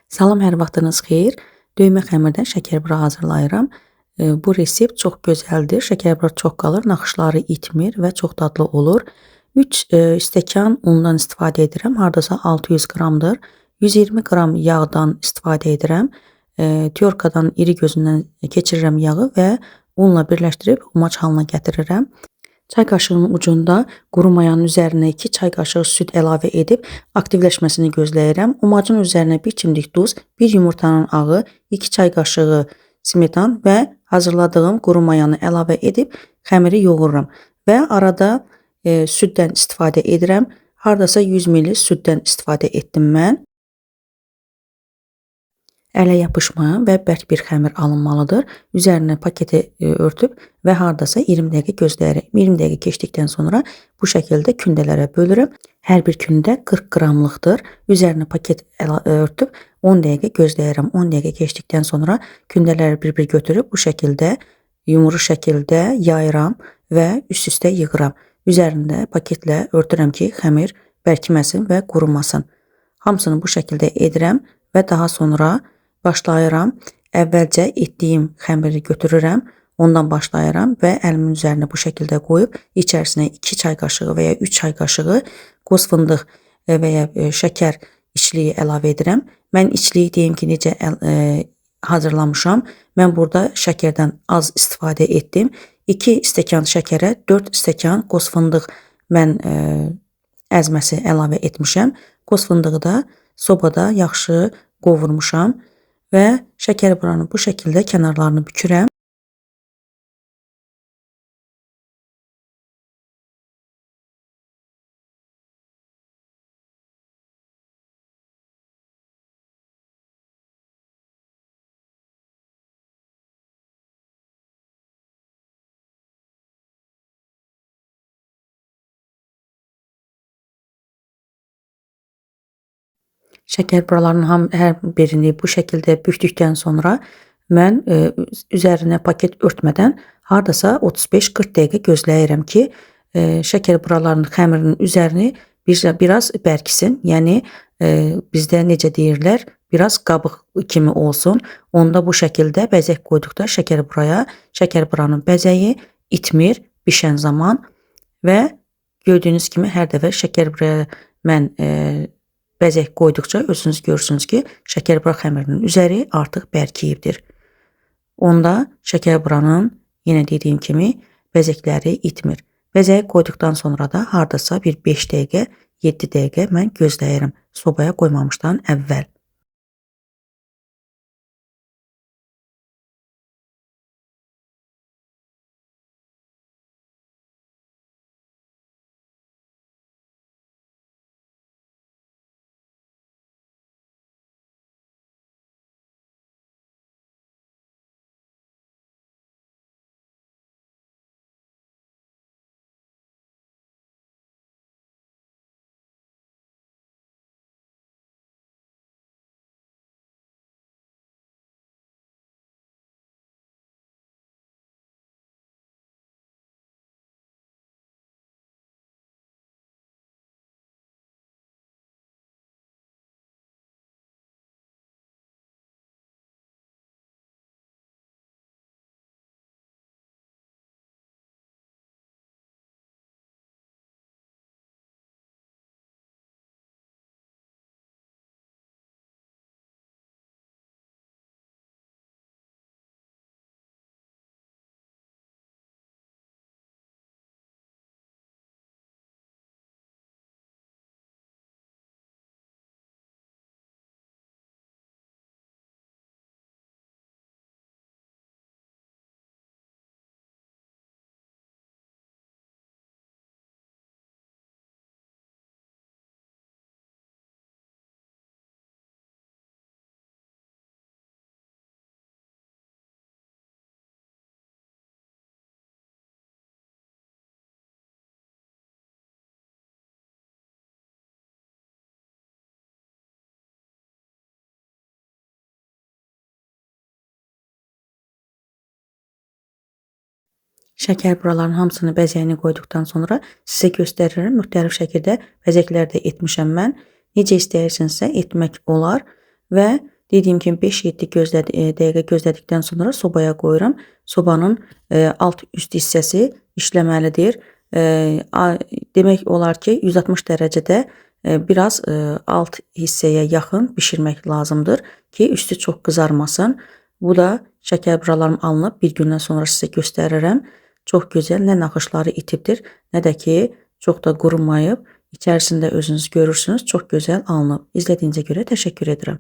Salam, hər vaxtınız xeyir. Döymə xəmirdən şəkərbura hazırlayıram. Bu resept çox gözəldir. Şəkərbura çox qalır, naxışları itmir və çox dadlı olur. 3 stəkan undan istifadə edirəm. Hardasa 600 qramdır. 120 qram yağdan istifadə edirəm. Tyorkadan iri gözündən keçirirəm yağı və unla birləşdirib umac halına gətirirəm. Çay qaşığının ucunda quru mayanın üzərinə 2 çay qaşığı süd əlavə edib aktivləşməsini gözləyirəm. Umacın üzərinə 1 çimdik duz, 1 yumurtanın ağı, 2 çay qaşığı smetan və hazırladığım quru mayanı əlavə edib xəmiri yoğururam və arada süddən istifadə edirəm. Hardasa 100 ml süddən istifadə etdim mən. Ələ yapışmayan və bərk bir xəmir alınmalıdır. Üzərinə paketi örtüb və hardasa 20 dəqiqə gözləyirəm. 20 dəqiqə keçdikdən sonra bu şəkildə kündələrə bölürəm. Hər bir kündə 40 qramlıqdır. Üzərinə paket örtüb 10 dəqiqə gözləyirəm. 10 dəqiqə keçdikdən sonra kündələri bir-bir götürüb bu şəkildə yumru şəkildə yayıram və üst-üstə yığıram. Üzərində paketlə örtürəm ki, xəmir bərkiməsin və qurumasın. Hamısını bu şəkildə edirəm və daha sonra başlayıram. Əvvəlcə etdiyim xəmiri götürürəm, ondan başlayıram və əlimin üzərinə bu şəkildə qoyub içərisinə 2 çay qaşığı və ya 3 çay qaşığı qoz fındıq və ya şəkər içliyi əlavə edirəm. Mən içliyi deyim ki, necə hazırlamışam. Mən burada şəkərdən az istifadə etdim. 2 stəkan şəkərə 4 stəkan qoz fındıq mən əzməsi əlavə etmişəm. Qoz fındığı da sobada yaxşı qovurmuşam və şəkərburanı bu şəkildə kənarlarını bükürəm. Şəkər buralarının hər birini bu şəkildə bükdükdən sonra mən üzərinə paket örtmədən hardasa 35-40 dəqiqə gözləyirəm ki, şəkər buralarının xəmirinin üzərini biraz bərkisin. Yəni bizdə necə deyirlər, biraz qabıq kimi olsun. Onda bu şəkildə bəzək qoyduqda şəkər buranın bəzəyi itmir bişən zaman və gördüyünüz kimi hər dəfə şəkər buraya mən bəzək qoyduqca özünüz görürsünüz ki, şəkərbura xəmirinin üzəri artıq bərkiyibdir. Onda şəkərburanın yenə dediyim kimi bəzəkləri itmir. Bəzəyi qoyduqdan sonra da hardasa bir 5 dəqiqə, 7 dəqiqə mən gözləyirəm sobaya qoymamışdan əvvəl. Şəkər buraların hamısını bəzəyini qoyduqdan sonra sizə göstərirəm. Müxtəlif şəkildə bəzəklər də etmişəm mən. Necə istəyirsinizsə etmək olar və Dediyim kimi 5-7 dəqiqə gözlədikdən sonra sobaya qoyuram. Sobanın alt üst hissəsi işləməlidir. Demək olar ki, 160 dərəcədə biraz alt hissəyə yaxın bişirmək lazımdır ki, üstü çox qızarmasın. Bu da şəkər buralarım alınıb, bir gündən sonra sizə göstərirəm. Çox gözəl, nə naxışları itibdir, nə də ki, çox da qurumayıb. İçərisində özünüz görürsünüz, çox gözəl alınıb. İzlədiyinizə görə təşəkkür edirəm.